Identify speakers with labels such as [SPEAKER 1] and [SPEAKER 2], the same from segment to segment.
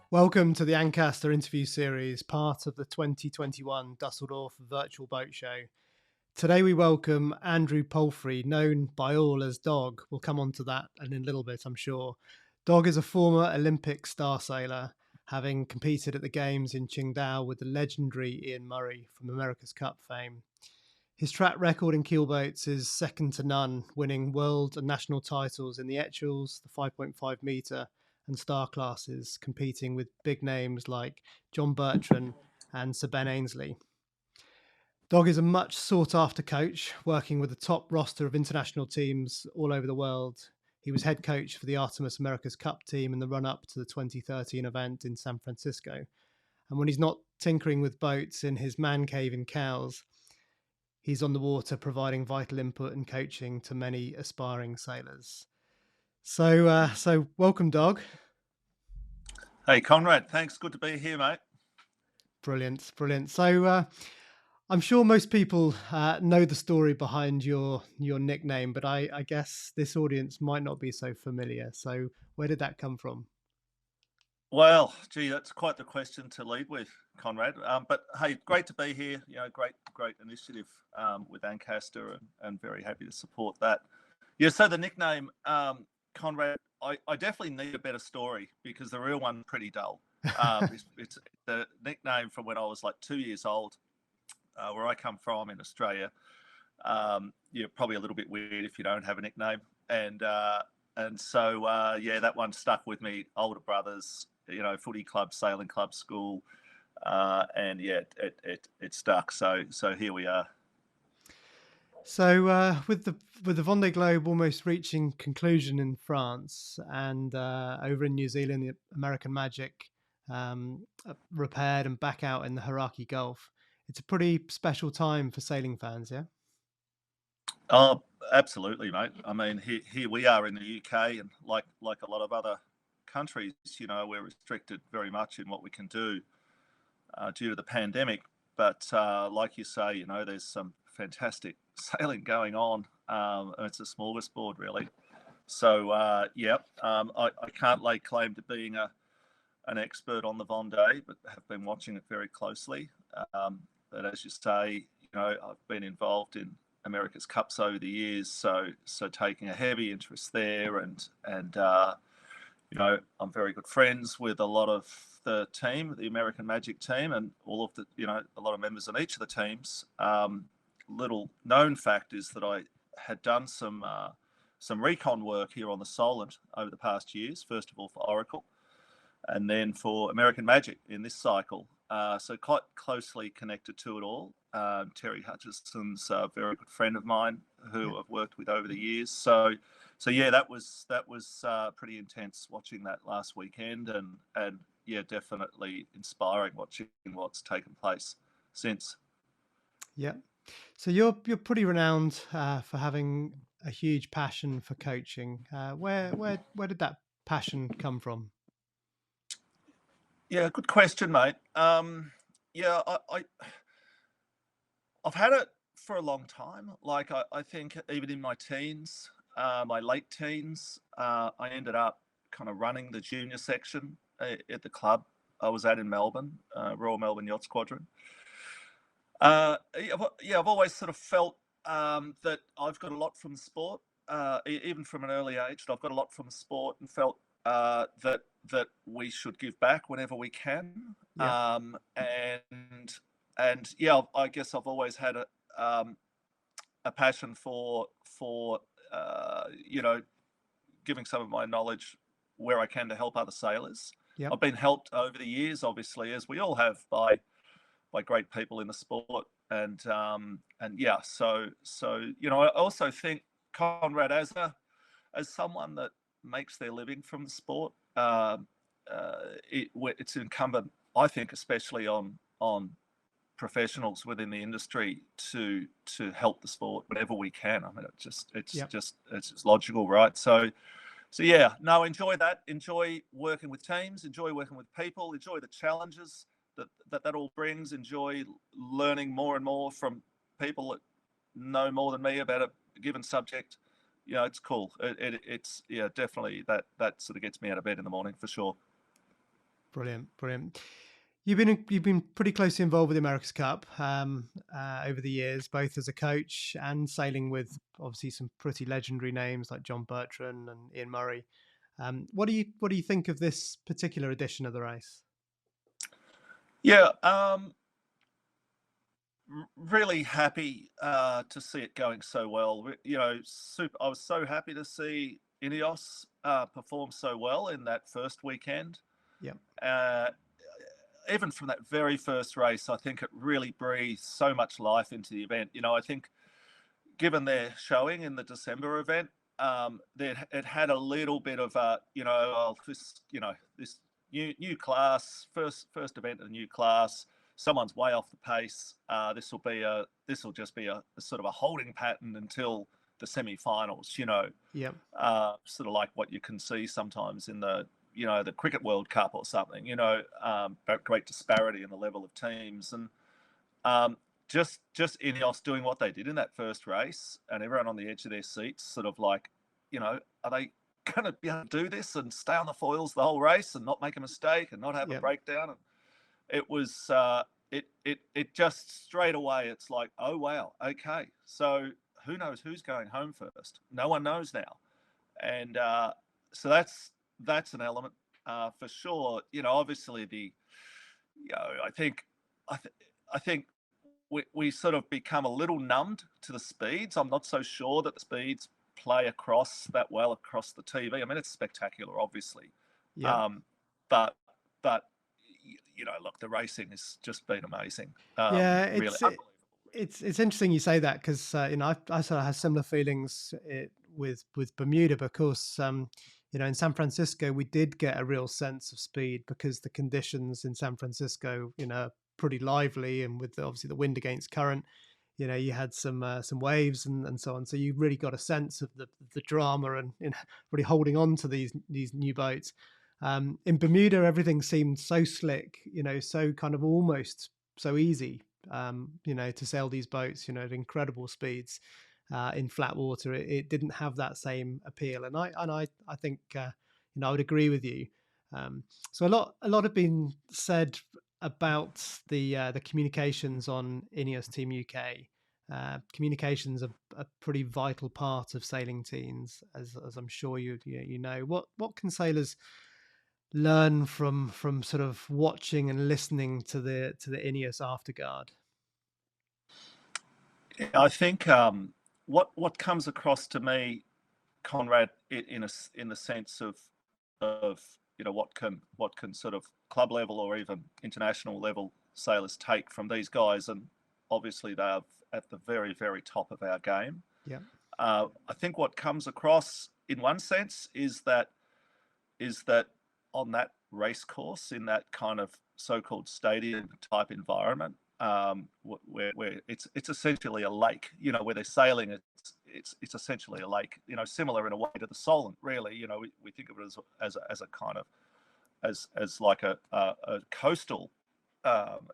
[SPEAKER 1] Welcome to the Ancasta Interview Series, part of the 2021 Dusseldorf Virtual Boat Show. Today we welcome Andrew Palfrey, known by all as Dog. We'll come on to that in a little bit, I'm sure. Dog is a former Olympic star sailor, having competed at the Games in Qingdao with the legendary Ian Murray from America's Cup fame. His track record in keelboats is second to none, winning world and national titles in the Etchells, the 5.5 metre, and star classes, competing with big names like John Bertrand and Sir Ben Ainsley. Dog is a much sought after coach, working with the top roster of international teams all over the world. He was head coach for the Artemis America's Cup team in the run up to the 2013 event in San Francisco. And when he's not tinkering with boats in his man cave in Cowes, he's on the water providing vital input and coaching to many aspiring sailors. So welcome, Dog.
[SPEAKER 2] Hey, Conrad. Thanks. Good to be here, mate.
[SPEAKER 1] Brilliant. So I'm sure most people know the story behind your nickname, but I guess this audience might not be so familiar. So where did that come from?
[SPEAKER 2] Well, gee, that's quite the question to lead with, Conrad. But hey, great to be here. Great initiative with Ancasta, and very happy to support that. Yeah. So the nickname, Conrad, I definitely need a better story because the real one's pretty dull. It's the nickname from when I was like 2 years old, where I come from in Australia. You're probably a little bit weird if you don't have a nickname, and so that one stuck with me. Older brothers, footy club, sailing club, school, and it stuck. So here we are.
[SPEAKER 1] So with the Vendée Globe almost reaching conclusion in France and over in New Zealand, the American Magic repaired and back out in the Hauraki Gulf, it's a pretty special time for sailing fans, yeah?
[SPEAKER 2] Oh, absolutely, mate. I mean, here we are in the UK, and like a lot of other countries, we're restricted very much in what we can do due to the pandemic. But like you say, there's some fantastic sailing going on. It's a smorgasbord, really. So, I can't lay claim to being an expert on the Vendée, but have been watching it very closely. But as you say, I've been involved in America's Cups over the years, so taking a heavy interest there, and I'm very good friends with a lot of the team, the American Magic team, and all of the a lot of members on each of the teams. Little known fact is that I had done some recon work here on the Solent over the past years. First of all for Oracle, and then for American Magic in this cycle. So quite closely connected to it all. Terry Hutchison's a very good friend of mine who I've worked with over the years. So yeah, that was pretty intense watching that last weekend, and yeah, definitely inspiring watching what's taken place since.
[SPEAKER 1] Yeah. So you're pretty renowned for having a huge passion for coaching. Where did that passion come from?
[SPEAKER 2] Yeah, good question, mate. Yeah, I've had it for a long time. Like I think even in my teens, my late teens, I ended up kind of running the junior section at the club I was at in Melbourne, Royal Melbourne Yacht Squadron. I've always sort of felt that I've got a lot from sport, even from an early age. I've got a lot from sport, and felt that we should give back whenever we can.
[SPEAKER 1] Yeah.
[SPEAKER 2] And yeah, I guess I've always had a passion for giving some of my knowledge where I can to help other sailors.
[SPEAKER 1] Yeah.
[SPEAKER 2] I've been helped over the years, obviously, as we all have, by great people in the sport, and yeah, so I also think, Conrad, as someone that makes their living from the sport, it's incumbent, I think, especially on professionals within the industry to help the sport whenever we can. I mean, it's just logical, right? So yeah, no, enjoy that. Enjoy working with teams. Enjoy working with people. Enjoy the challenges that all brings. Enjoy learning more and more from people that know more than me about a given subject. It's cool. It's definitely that sort of gets me out of bed in the morning for sure.
[SPEAKER 1] Brilliant, brilliant. You've been pretty closely involved with the America's Cup over the years, both as a coach and sailing with obviously some pretty legendary names like John Bertrand and Ian Murray. What do you think of this particular edition of the race?
[SPEAKER 2] Yeah, really happy to see it going so well. Super. I was so happy to see Ineos perform so well in that first weekend.
[SPEAKER 1] Yeah,
[SPEAKER 2] Uh, Even from that very first race, I think it really breathed so much life into the event. I think given their showing in the December event, it had a little bit of a, this new class, first event in a new class. Someone's way off the pace. This will just be a sort of a holding pattern until the semi-finals.
[SPEAKER 1] yeah,
[SPEAKER 2] Sort of like what you can see sometimes in the Cricket World Cup or something. But great disparity in the level of teams and. Just Ineos doing what they did in that first race, and everyone on the edge of their seats, sort of like, are they going to be able to do this and stay on the foils the whole race and not make a mistake and not have a
[SPEAKER 1] yeah,
[SPEAKER 2] breakdown? And it was it just straight away. It's like, oh wow, okay, so who knows who's going home first? No one knows now, and so that's an element for sure. Obviously I think. I think we sort of become a little numbed to the speeds. I'm not so sure that the speeds play across that well across the TV. I mean, it's spectacular, obviously,
[SPEAKER 1] yeah.
[SPEAKER 2] um, but but look, the racing has just been amazing.
[SPEAKER 1] Yeah,
[SPEAKER 2] Really
[SPEAKER 1] it's it,
[SPEAKER 2] unbelievable.
[SPEAKER 1] it's interesting you say that because I sort of have similar feelings with Bermuda, but of course, in San Francisco we did get a real sense of speed because the conditions in San Francisco, are pretty lively, and with obviously the wind against current, you had some waves and so on, so you really got a sense of the drama and really holding on to these new boats. In Bermuda, everything seemed so slick, so kind of almost so easy, to sail these boats, at incredible speeds in flat water. It didn't have that same appeal, and I think I would agree with you. So a lot have been said about the communications on Ineos Team UK. Communications are a pretty vital part of sailing teams, as I'm sure you know. What can sailors learn from sort of watching and listening to the Ineos afterguard?
[SPEAKER 2] I think what comes across to me, Conrad, in the sense of what can sort of club level or even international level sailors take from these guys, and obviously they are at the very very top of our game.
[SPEAKER 1] Yeah,
[SPEAKER 2] I think what comes across in one sense is that on that race course in that kind of so-called stadium type environment, where it's essentially a lake, where they're sailing. It's essentially a lake, similar in a way to the Solent. Really, we think of it as a kind of as like a coastal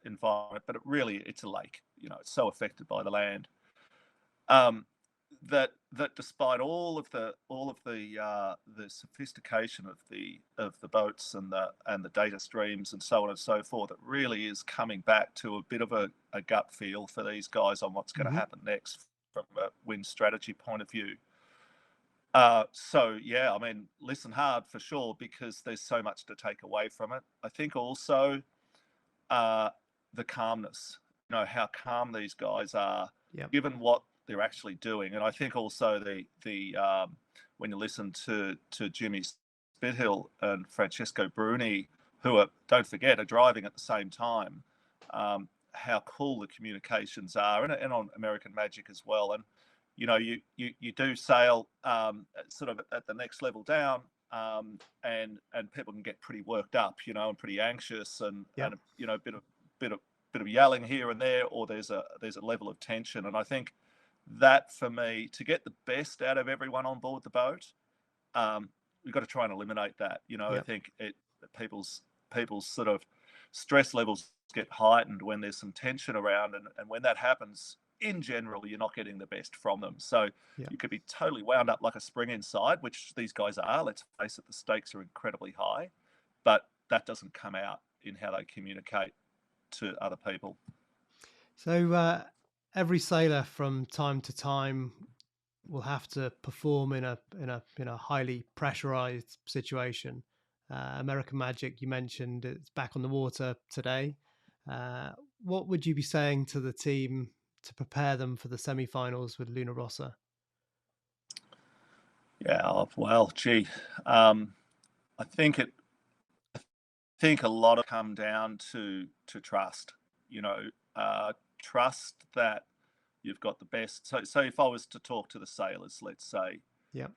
[SPEAKER 2] environment, but it's a lake. It's so affected by the land. Um, that despite all of the sophistication of the boats and the data streams and so on and so forth, it really is coming back to a bit of a gut feel for these guys on what's going to
[SPEAKER 1] hmm
[SPEAKER 2] happen next from a win strategy point of view. So yeah, I mean, listen hard for sure because there's so much to take away from it. I think also uh, the calmness, how calm these guys are,
[SPEAKER 1] yeah,
[SPEAKER 2] given what they're actually doing. And I think also the when you listen to Jimmy Spithill and Francesco Bruni, who don't forget are driving at the same time, how cool the communications are, and on American Magic as well. And you do sail sort of at the next level down, and people can get pretty worked up, and pretty anxious,
[SPEAKER 1] yeah,
[SPEAKER 2] and a bit of yelling here and there, or there's a level of tension. And I think that for me, to get the best out of everyone on board the boat, we've got to try and eliminate that. I
[SPEAKER 1] yeah.
[SPEAKER 2] think people's sort of stress levels get heightened when there's some tension around, and when that happens, in general, you're not getting the best from them. So
[SPEAKER 1] Yeah.
[SPEAKER 2] you could be totally wound up like a spring inside, which these guys are. Let's face it, the stakes are incredibly high, but that doesn't come out in how they communicate to other people.
[SPEAKER 1] So every sailor from time to time will have to perform in a highly pressurized situation. American Magic, you mentioned it's back on the water today. Uh, what would you be saying to the team to prepare them for the semi-finals with Luna Rossa?
[SPEAKER 2] Yeah, well, gee, um, I think it. I think a lot of come down to trust. You know, trust that you've got the best. So if I was to talk to the sailors, let's say,
[SPEAKER 1] Yeah,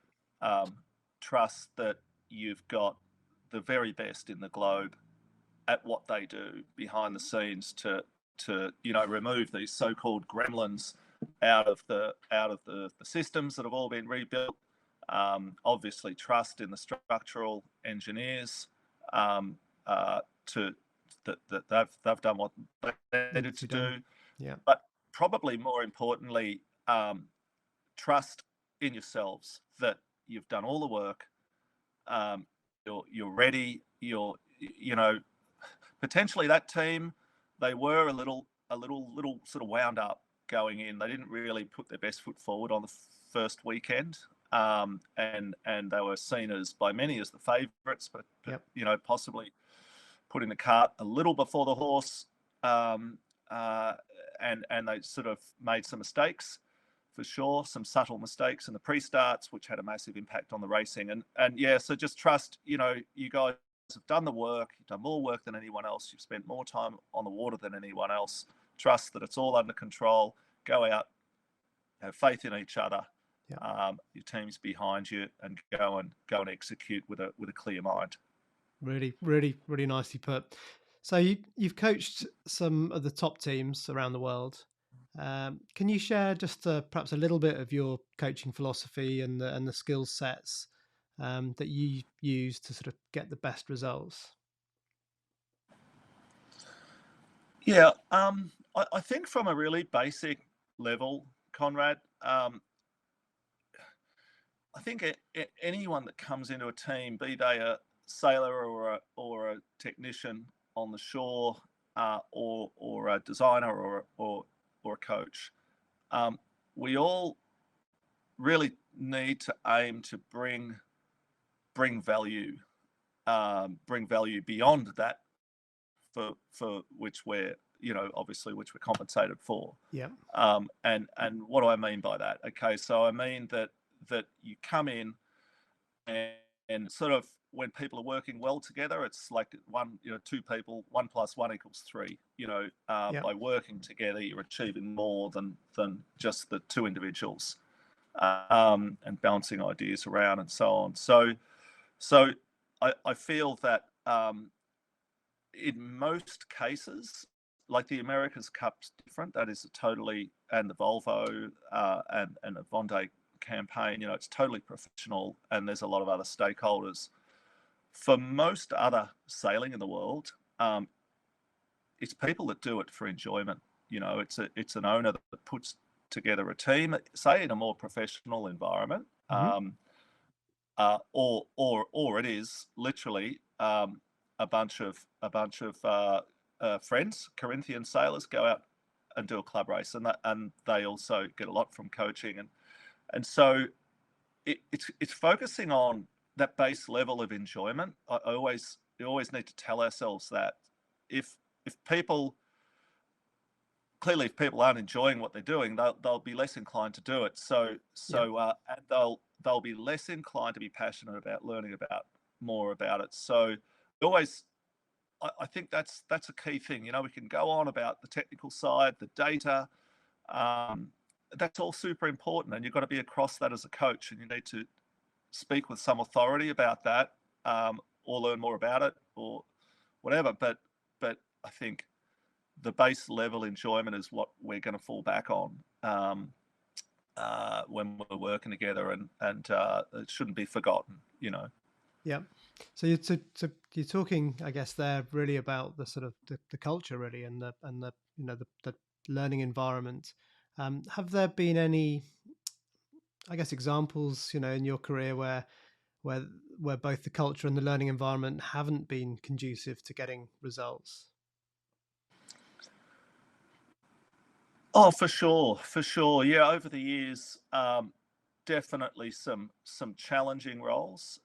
[SPEAKER 2] um, trust that you've got the very best in the globe at what they do behind the scenes to remove these so-called gremlins out of the systems that have all been rebuilt. Obviously, trust in the structural engineers um, to that they've done what they
[SPEAKER 1] needs
[SPEAKER 2] needed
[SPEAKER 1] to be
[SPEAKER 2] to
[SPEAKER 1] done.
[SPEAKER 2] do,
[SPEAKER 1] Yeah,
[SPEAKER 2] but probably more importantly, trust in yourselves that you've done all the work. You're ready. You're potentially that team, they were a little sort of wound up going in. They didn't really put their best foot forward on the first weekend, and they were seen as by many as the favourites, but
[SPEAKER 1] yep,
[SPEAKER 2] possibly putting the cart a little before the horse, um, uh, and they sort of made some mistakes. For sure, some subtle mistakes in the pre-starts, which had a massive impact on the racing. And yeah, so just trust. You guys have done the work. You've done more work than anyone else. You've spent more time on the water than anyone else. Trust that it's all under control. Go out, have faith in each other.
[SPEAKER 1] yep.
[SPEAKER 2] Your team's behind you, and go and execute with a clear mind.
[SPEAKER 1] Really, really, really nicely put. So you've coached some of the top teams around the world. Can you share just perhaps a little bit of your coaching philosophy and the skill sets that you use to sort of get the best results?
[SPEAKER 2] Yeah, I think from a really basic level, Conrad, I think anyone that comes into a team, be they a sailor or a technician on the shore, or a designer or a coach, um, we all really need to aim to bring value beyond that for which we're obviously which we're compensated for.
[SPEAKER 1] Yeah,
[SPEAKER 2] And what do I mean by that? Okay, so I mean that you come in and sort of when people are working well together, it's like two people, 1 + 1 = 3.
[SPEAKER 1] yeah,
[SPEAKER 2] By working together, you're achieving more than just the two individuals, and bouncing ideas around and so on. So I feel that in most cases, like the America's Cup's different. That is a totally, and the Volvo and the Vendée campaign, it's totally professional, and there's a lot of other stakeholders. For most other sailing in the world, it's people that do it for enjoyment. It's an owner that puts together a team, say in a more professional environment,
[SPEAKER 1] hmm
[SPEAKER 2] or it is literally a bunch of friends, Corinthian sailors, go out and do a club race, and they also get a lot from coaching, and so it's focusing on that base level of enjoyment. We always need to tell ourselves that if if people if people aren't enjoying what they're doing, they'll be less inclined to do it. So
[SPEAKER 1] yeah,
[SPEAKER 2] so and they'll be less inclined to be passionate about learning about more about it. So always, I think that's a key thing. We can go on about the technical side, the data. Um, that's all super important, and you've got to be across that as a coach, and you need to speak with some authority about that, or learn more about it, or whatever. But I think the base level enjoyment is what we're going to fall back on, when we're working together, and it shouldn't be forgotten.
[SPEAKER 1] yeah. So you're talking, I guess, there really about the sort of the culture, really, and the the learning environment. Have there been any, I guess, examples, in your career where where where both the culture and the learning environment haven't been conducive to getting results?
[SPEAKER 2] Oh, for sure, for sure. Yeah, over the years, definitely some challenging roles.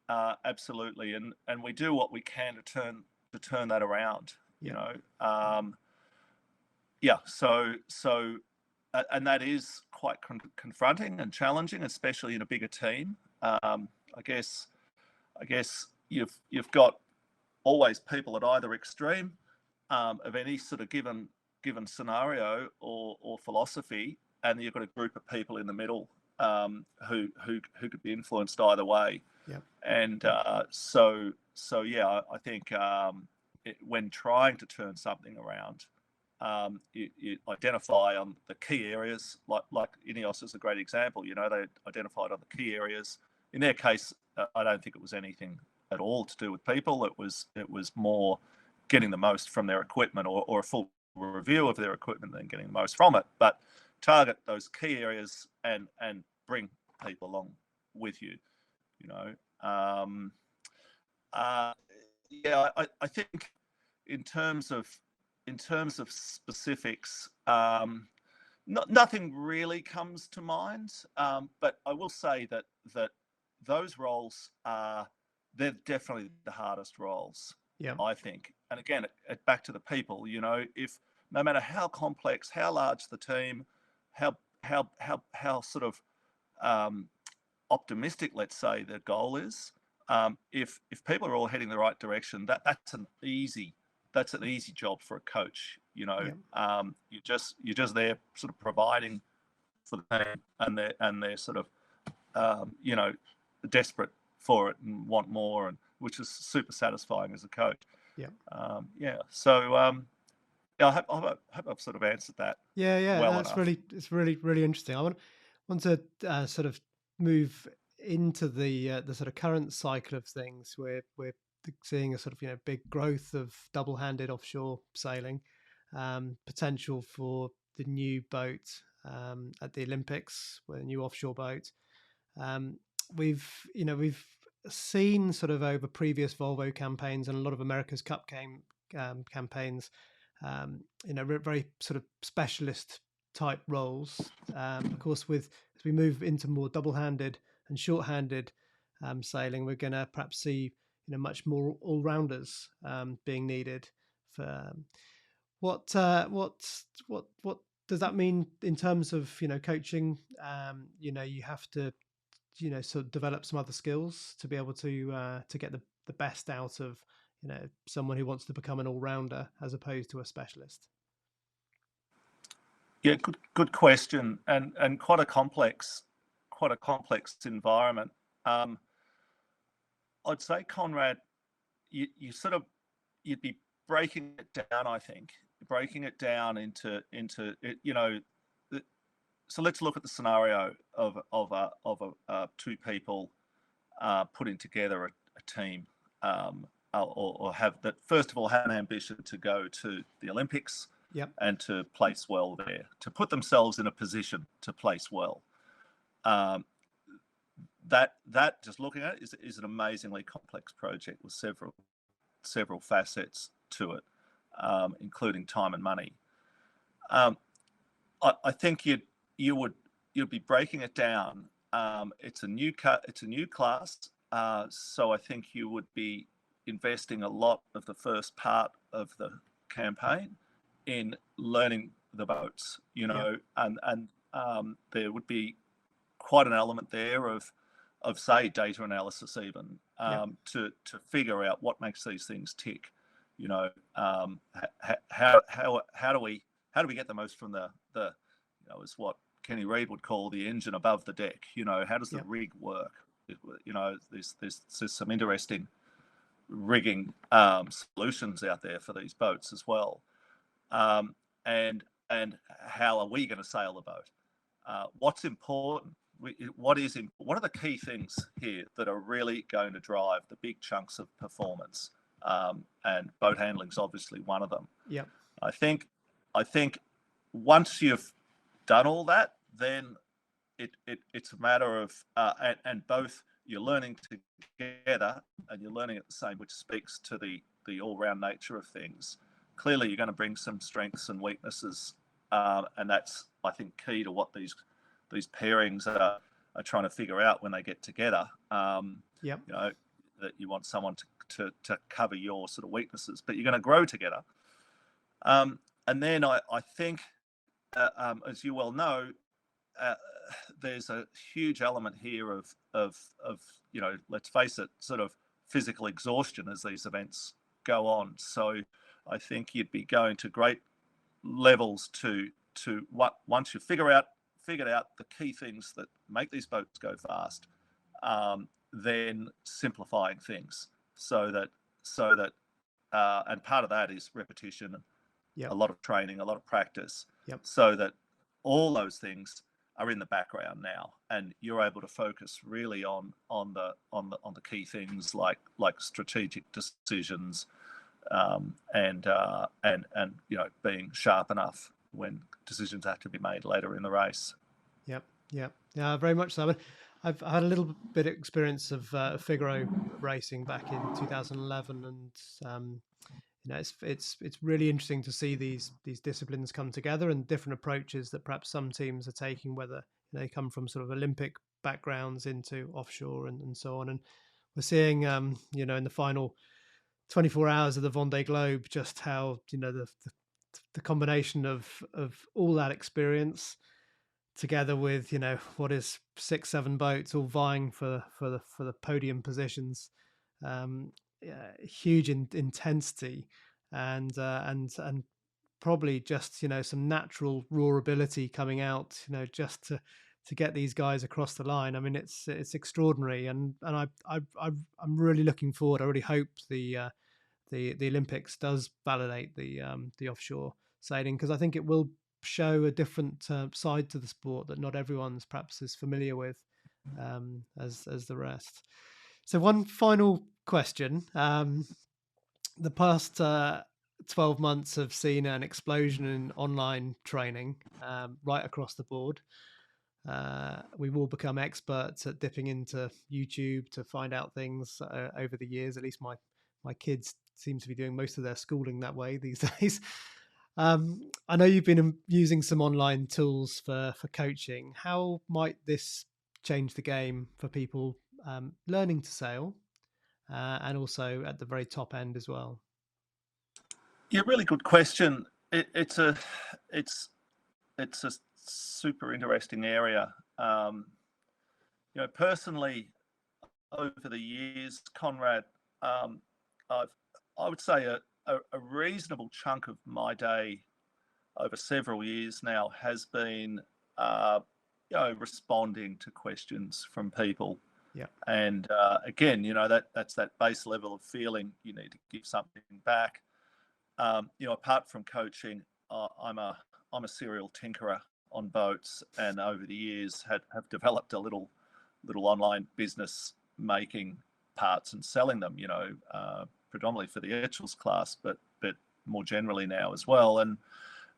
[SPEAKER 2] Absolutely, and we do what we can to turn that around. You
[SPEAKER 1] Yeah,
[SPEAKER 2] know, yeah. And that is quite confronting and challenging, especially in a bigger team. I guess you've got always people at either extreme of any sort of given scenario or philosophy, and you've got a group of people in the middle who could be influenced either way.
[SPEAKER 1] yeah,
[SPEAKER 2] And so yeah, I think when trying to turn something around, you identify on the key areas, like Ineos is a great example. You know, they identified on the key areas. In their case, I don't think it was anything at all to do with people. It was more getting the most from their equipment, or a full review of their equipment, and getting the most from it. But target those key areas and bring people along with you. You know, uh, yeah, I think in terms of specifics, nothing really comes to mind. But I will say that those roles are they're definitely the hardest roles,
[SPEAKER 1] yeah,
[SPEAKER 2] I think. And again, back to the people. You know, if no matter how complex, how large the team, how sort of um, optimistic, let's say, the goal is, if people are all heading the right direction, that's an easy job for a coach. You know,
[SPEAKER 1] yeah,
[SPEAKER 2] you're just there, sort of providing for the team, and they're sort of you know, desperate for it and want more, and which is super satisfying as a coach.
[SPEAKER 1] yeah.
[SPEAKER 2] Yeah, so yeah, I hope I've sort of answered that
[SPEAKER 1] Yeah, yeah,
[SPEAKER 2] well
[SPEAKER 1] that's
[SPEAKER 2] enough.
[SPEAKER 1] it's really really interesting. Want to sort of move into the sort of current cycle of things. We're seeing a sort of big growth of double-handed offshore sailing, potential for the new boat at the Olympics, with a new offshore boat. Um, we've seen sort of over previous Volvo campaigns and a lot of America's Cup campaigns, very sort of specialist type roles. Of course, with as we move into more double-handed and short-handed sailing, we're going to perhaps see much more all-rounders being needed. For what does that mean in terms of coaching? You have to sort of develop some other skills to be able to get the best out of someone who wants to become an all-rounder as opposed to a specialist.
[SPEAKER 2] Yeah, good question, and quite a complex environment. Um, I'd say, Conrad, you sort of you'd be breaking it down. I think breaking it down into you know. So let's look at the scenario of two people putting together a team, or have that first of all have an ambition to go to the Olympics
[SPEAKER 1] Yep.
[SPEAKER 2] and to place well there, to put themselves in a position to place well. Um, that just looking at it is an amazingly complex project with several facets to it, including time and money. Um, I think you'd be breaking it down. It's a new class, so I think you would be investing a lot of the first part of the campaign in learning the boats. You
[SPEAKER 1] Yep.
[SPEAKER 2] know, and there would be quite an element there of say data analysis, even
[SPEAKER 1] Yep.
[SPEAKER 2] to figure out what makes these things tick. You know, how do we get the most from the is what Kenny Reid would call the engine above the deck. You know, how does the
[SPEAKER 1] Yep.
[SPEAKER 2] rig work? You know, there's some interesting rigging solutions out there for these boats as well. Um, and how are we going to sail the boat? What's important? What are the key things here that are really going to drive the big chunks of performance? And boat handling is obviously one of them.
[SPEAKER 1] Yep.
[SPEAKER 2] I think I think once you've done all that, then it's a matter of and both you're learning together and you're learning at the same, which speaks to the all-round nature of things. Clearly, you're going to bring some strengths and weaknesses, and that's, I think, key to what these pairings are trying to figure out when they get together.
[SPEAKER 1] Yep.
[SPEAKER 2] You know, that you want someone to cover your sort of weaknesses, but you're going to grow together. And then I think, as you well know, there's a huge element here of you know, let's face it, sort of physical exhaustion as these events go on. So I think you'd be going to great levels to what, once you figured out the key things that make these boats go fast, then simplifying things so that and part of that is repetition,
[SPEAKER 1] Yep.
[SPEAKER 2] a lot of training, a lot of practice,
[SPEAKER 1] Yep.
[SPEAKER 2] so that all those things are in the background now, and you're able to focus really on the key things like strategic decisions, and you know, being sharp enough when decisions have to be made later in the race.
[SPEAKER 1] Yep. Yep. Yeah, very much so. I've had a little bit of experience of Figaro racing back in 2011, and you know, it's really interesting to see these disciplines come together and different approaches that perhaps some teams are taking, whether they come from sort of Olympic backgrounds into offshore and so on. And we're seeing, you know, in the final 24 hours of the Vendée Globe, just how, you know, the combination of all that experience together with, you know, what is 6-7 boats all vying for the podium positions, huge intensity, and probably just, you know, some natural raw ability coming out, you know, just to get these guys across the line. I mean, it's extraordinary, and I'm really looking forward. I really hope the Olympics does validate the offshore sailing, because I think it will show a different side to the sport that not everyone's perhaps as familiar with as the rest. So one final question: the past 12 months have seen an explosion in online training right across the board. We've all become experts at dipping into YouTube to find out things over the years. At least my kids seem to be doing most of their schooling that way these days. I know you've been using some online tools for coaching. How might this change the game for people learning to sail, and also at the very top end as well?
[SPEAKER 2] Yeah, really good question. It's a super interesting area. You know, personally, over the years, Conrad, I've, I would say a reasonable chunk of my day over several years now has been, you know, responding to questions from people.
[SPEAKER 1] Yeah.
[SPEAKER 2] And again, you know, that's that base level of feeling you need to give something back. You know, apart from coaching, I'm a serial tinkerer on boats, and over the years have developed a little online business making parts and selling them. You know, predominantly for the Etchells class, but more generally now as well.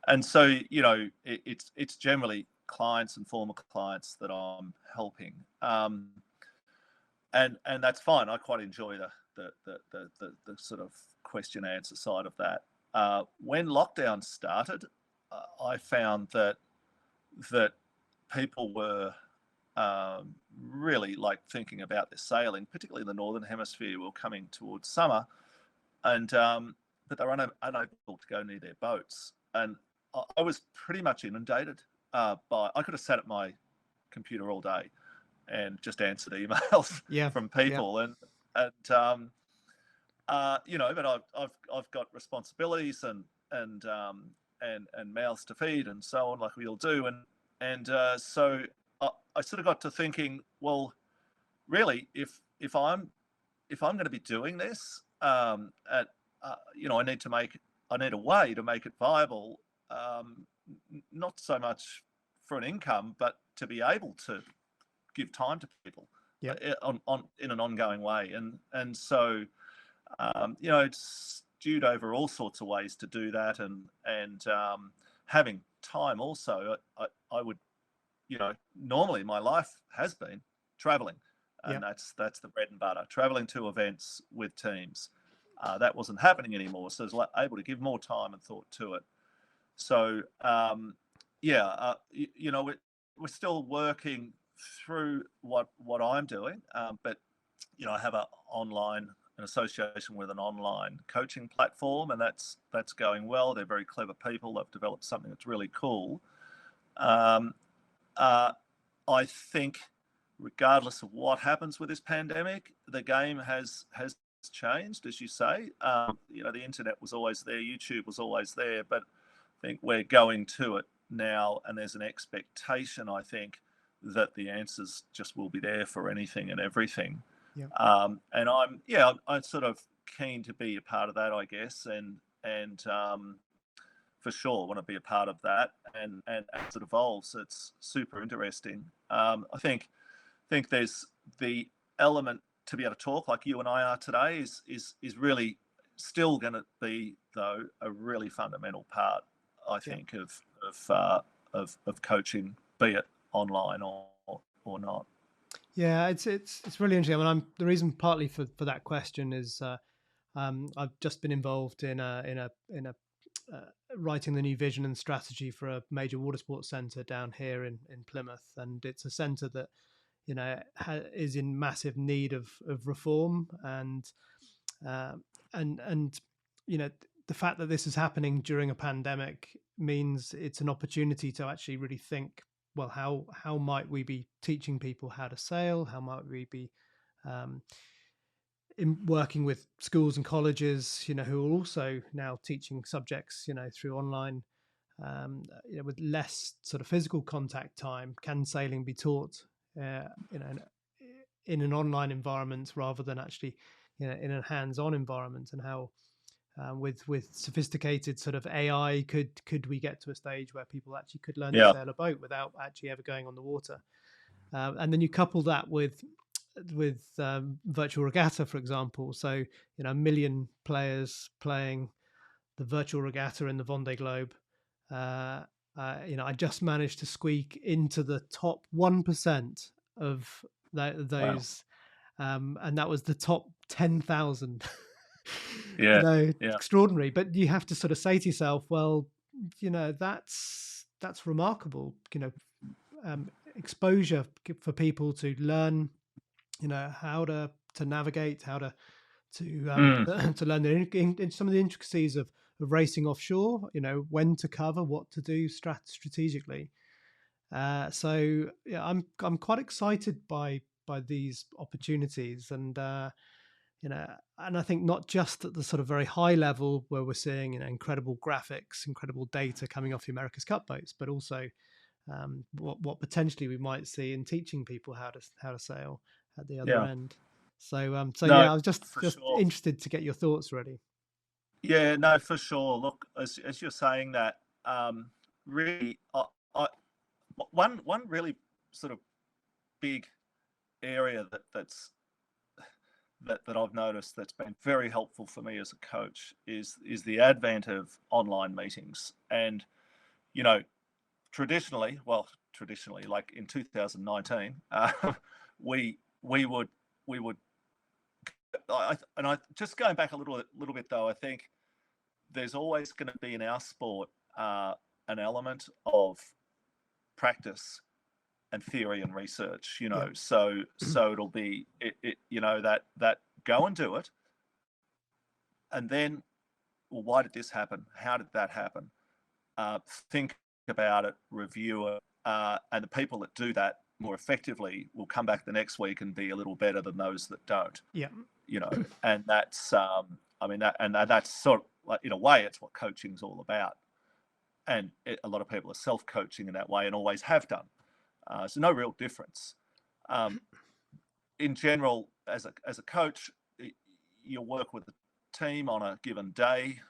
[SPEAKER 2] And so, you know, it's generally clients and former clients that I'm helping, and that's fine. I quite enjoy the sort of question answer side of that. When lockdown started, I found that people were really like thinking about their sailing, particularly in the northern hemisphere. We're coming towards summer, and but they were unable to go near their boats, and I was pretty much inundated by. I could have sat at my computer all day and just answered emails
[SPEAKER 1] Yeah.
[SPEAKER 2] from people, and you know, but I've got responsibilities and mouths to feed and so on, like we all do, and so I sort of got to thinking, well, really, if I'm going to be doing this, you know, I need a way to make it viable, not so much for an income, but to be able to give time to people,
[SPEAKER 1] Yep.
[SPEAKER 2] in an ongoing way, and so you know, it's stewed over all sorts of ways to do that, and having time also. I would, you know, normally my life has been traveling, and
[SPEAKER 1] Yep.
[SPEAKER 2] that's the bread and butter. Traveling to events with teams, that wasn't happening anymore, so I was able to give more time and thought to it. So we're still working through what I'm doing, but I have an association with an online coaching platform, and that's going well. They're very clever people. They've developed something that's really cool. Um, I think, regardless of what happens with this pandemic, the game has changed, as you say. The internet was always there, YouTube was always there, but I think we're going to it now, and there's an expectation, I think, that the answers just will be there for anything and everything.
[SPEAKER 1] Yep.
[SPEAKER 2] And I'm sort of keen to be a part of that, I guess, and for sure want to be a part of that. And as it evolves, it's super interesting. I think there's the element to be able to talk like you and I are today is really still going to be, though, a really fundamental part, I think, of coaching, be it online or not.
[SPEAKER 1] Yeah, it's really interesting. I mean, the reason partly for that question is I've just been involved in a writing the new vision and strategy for a major water sports centre down here in Plymouth, and it's a centre that is in massive need of reform, and and the fact that this is happening during a pandemic means it's an opportunity to actually really think, well, how might we be teaching people how to sail? How might we be in working with schools and colleges, who are also now teaching subjects, through online, with less sort of physical contact time? Can sailing be taught, in an online environment rather than actually, in a hands-on environment? And how, with sophisticated sort of AI, could we get to a stage where people actually could learn to
[SPEAKER 2] Yeah,
[SPEAKER 1] sail a boat without actually ever going on the water? And then you couple that with virtual regatta, for example. So, a million players playing the virtual regatta in the Vendée Globe. I just managed to squeak into the top 1% of
[SPEAKER 2] wow,
[SPEAKER 1] those, and that was the top 10,000.
[SPEAKER 2] yeah, yeah,
[SPEAKER 1] Extraordinary. But you have to sort of say to yourself, well, that's remarkable. Exposure for people to learn, how to navigate, how
[SPEAKER 2] mm,
[SPEAKER 1] to learn in some of the intricacies of racing offshore. When to cover, what to do strategically. So yeah, I'm quite excited by these opportunities, and and I think not just at the sort of very high level where we're seeing incredible graphics, incredible data coming off the America's Cup boats, but also what potentially we might see in teaching people how to sail at the other
[SPEAKER 2] yeah.
[SPEAKER 1] end. So
[SPEAKER 2] No,
[SPEAKER 1] yeah, I was just
[SPEAKER 2] for sure.
[SPEAKER 1] interested to get your thoughts, really.
[SPEAKER 2] Yeah, no, for sure. Look, as you're saying that, really, one really sort of big area that I've noticed that's been very helpful for me as a coach is the advent of online meetings. And you know, traditionally, like in 2019, we would. Just going back a little bit though, I think there's always going to be in our sport an element of practice and theory and research.
[SPEAKER 1] Yeah.
[SPEAKER 2] So it'll be that go and do it, and then, well, why did this happen? How did that happen? Think about it, review it, and the people that do that more effectively will come back the next week and be a little better than those that don't.
[SPEAKER 1] Yeah.
[SPEAKER 2] And that's that's sort of, like, in a way, it's what coaching's all about. And a lot of people are self-coaching in that way and always have done. So no real difference. In general, as a coach, you work with the team on a given day,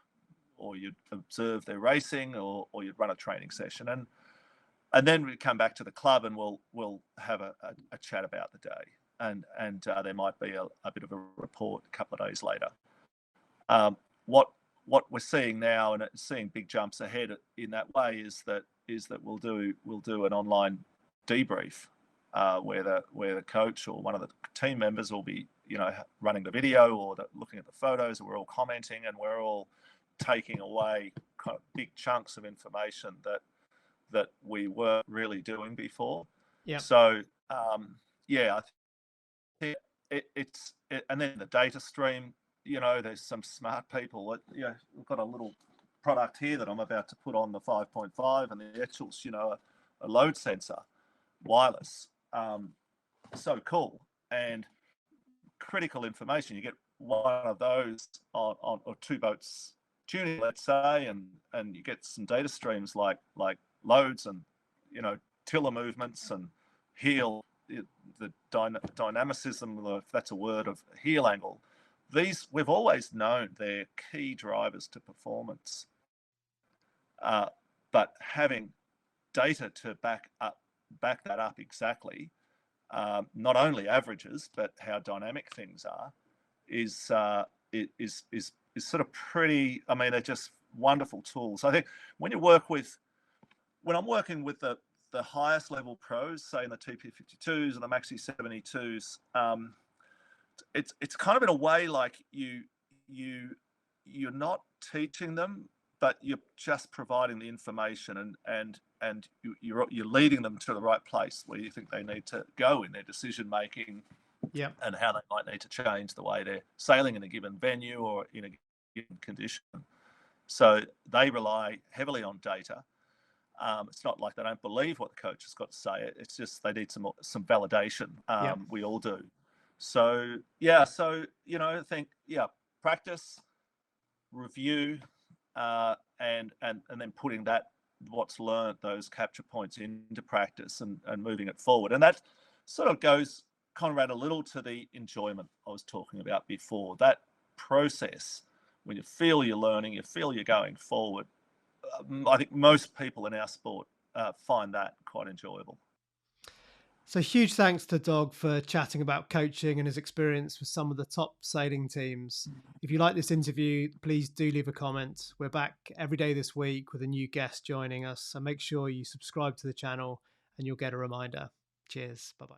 [SPEAKER 2] or you'd observe their racing, or you'd run a training session, and then we come back to the club and we'll have a chat about the day, and there might be a bit of a report a couple of days later. What we're seeing now, and seeing big jumps ahead in that way, is that we'll do an online debrief where the coach or one of the team members will be, running the video or looking at the photos, and we're all commenting, and we're all taking away kind of big chunks of information that we weren't really doing before.
[SPEAKER 1] Yeah.
[SPEAKER 2] So I think and then the data stream. There's some smart people that, we've got a little product here that I'm about to put on the 5.5, and the actual's, a load sensor, wireless. So cool. And critical information. You get one of those on or two boats tuning, let's say, and you get some data streams like loads and tiller movements and heel, the dynamicism, if that's a word, of heel angle. These, we've always known they're key drivers to performance, but having data to back that up exactly, not only averages but how dynamic things are, is sort of pretty. I mean, they're just wonderful tools. I think when I'm working with the highest level pros, say in the TP52s and the Maxi 72s, it's kind of in a way like you're not teaching them, but you're just providing the information, and you're leading them to the right place where you think they need to go in their decision making,
[SPEAKER 1] Yeah.
[SPEAKER 2] and how they might need to change the way they're sailing in a given venue or in a given condition. So they rely heavily on data. It's not like they don't believe what the coach has got to say. It's just they need some validation. We all do. So I think practice, review, and then putting what's learned, those capture points, into practice and moving it forward. And that sort of goes, Conrad, a little to the enjoyment I was talking about before. That process, when you feel you're learning, you feel you're going forward. I think most people in our sport find that quite enjoyable.
[SPEAKER 1] So huge thanks to Dog for chatting about coaching and his experience with some of the top sailing teams. If you like this interview, please do leave a comment. We're back every day this week with a new guest joining us. So make sure you subscribe to the channel and you'll get a reminder. Cheers. Bye-bye.